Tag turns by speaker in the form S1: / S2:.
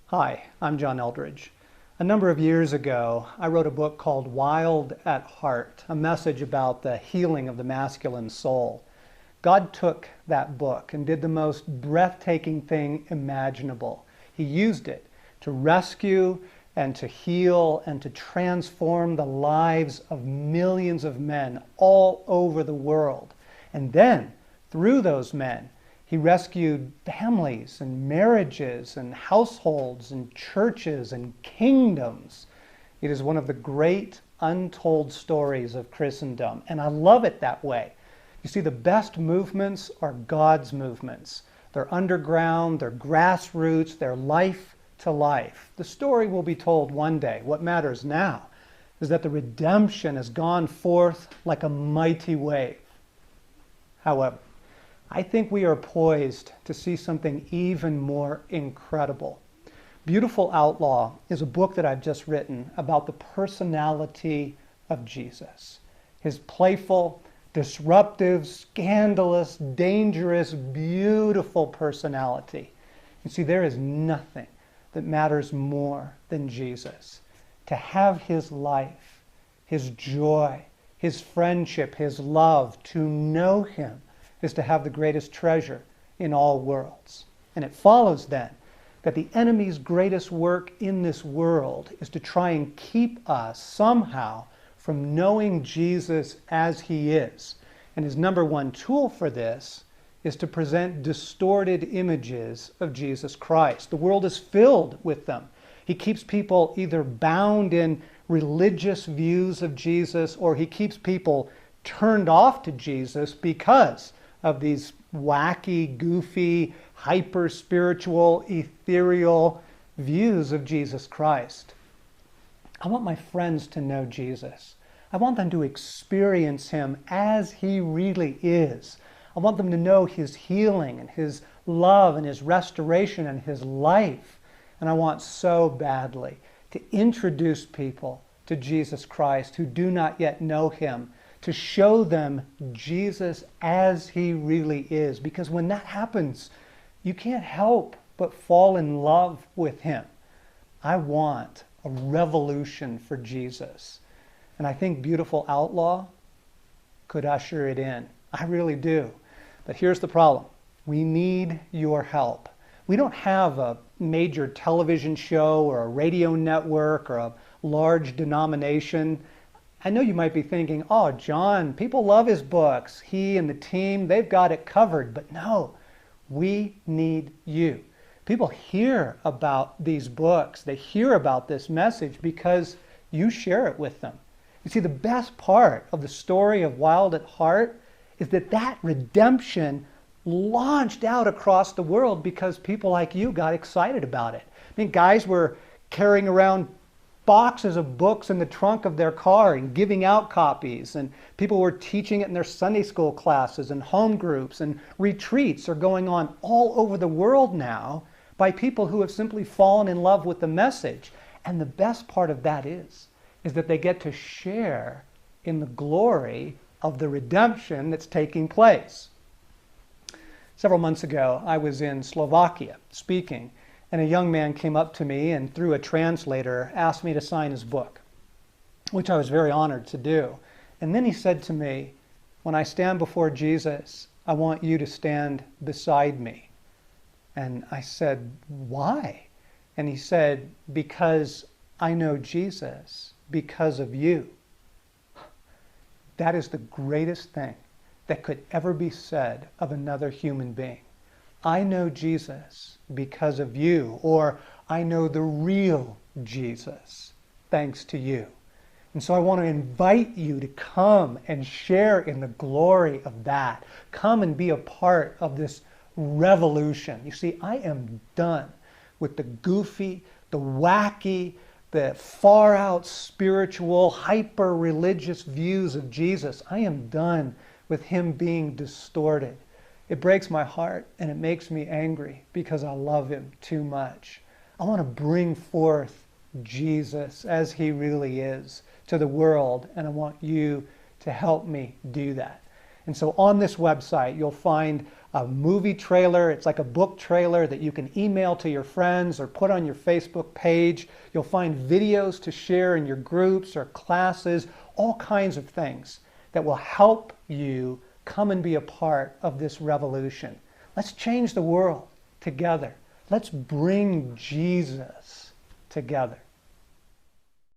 S1: Hi, I'm John Eldredge. A number of years ago, I wrote a book called Wild at Heart, a message about the healing of the masculine soul. God took that book and did the most breathtaking thing imaginable. He used it to rescue and to heal and to transform the lives of millions of men all over the world. And then, through those men, he rescued families and marriages and households and churches and kingdoms. It is one of the great untold stories of Christendom, and I love it that way. You see, the best movements are God's movements. They're underground, they're grassroots, they're life to life. The story will be told one day. What matters now is that the redemption has gone forth like a mighty wave. However, I think we are poised to see something even more incredible. Beautiful Outlaw is a book that I've just written about the personality of Jesus. His playful, disruptive, scandalous, dangerous, beautiful personality. You see, there is nothing that matters more than Jesus. To have his life, his joy, his friendship, his love, to know him is to have the greatest treasure in all worlds. And it follows then that the enemy's greatest work in this world is to try and keep us somehow from knowing Jesus as he is. And his number one tool for this is to present distorted images of Jesus Christ. The world is filled with them. He keeps people either bound in religious views of Jesus, or he keeps people turned off to Jesus because of these wacky, goofy, hyper-spiritual, ethereal views of Jesus Christ. I want my friends to know Jesus. I want them to experience him as he really is. I want them to know his healing and his love and his restoration and his life. And I want so badly to introduce people to Jesus Christ who do not yet know him, to show them Jesus as he really is. Because when that happens, you can't help but fall in love with him. I want a revolution for Jesus. And I think Beautiful Outlaw could usher it in. I really do. But here's the problem. We need your help. We don't have a major television show or a radio network or a large denomination. I know you might be thinking, oh, John, people love his books. He and the team, they've got it covered. But no, we need you. People hear about these books. They hear about this message because you share it with them. You see, the best part of the story of Wild at Heart is that redemption launched out across the world because people like you got excited about it. I mean, guys were carrying around boxes of books in the trunk of their car and giving out copies, and people were teaching it in their Sunday school classes, and home groups and retreats are going on all over the world now by people who have simply fallen in love with the message. And the best part of that is that they get to share in the glory of the redemption that's taking place. Several months ago, I was in Slovakia speaking, and a young man came up to me and through a translator asked me to sign his book, which I was very honored to do. And then he said to me, when I stand before Jesus, I want you to stand beside me. And I said, why? And he said, because I know Jesus because of you. That is the greatest thing that could ever be said of another human being. I know Jesus because of you, or I know the real Jesus thanks to you. And so I want to invite you to come and share in the glory of that. Come and be a part of this revolution. You see, I am done with the goofy, the wacky, the far out spiritual, hyper religious views of Jesus. I am done with him being distorted. It breaks my heart and it makes me angry because I love him too much. I want to bring forth Jesus as he really is to the world, and I want you to help me do that. And so on this website, you'll find a movie trailer. It's like a book trailer that you can email to your friends or put on your Facebook page. You'll find videos to share in your groups or classes, all kinds of things that will help you come and be a part of this revolution. Let's change the world together. Let's bring Jesus together.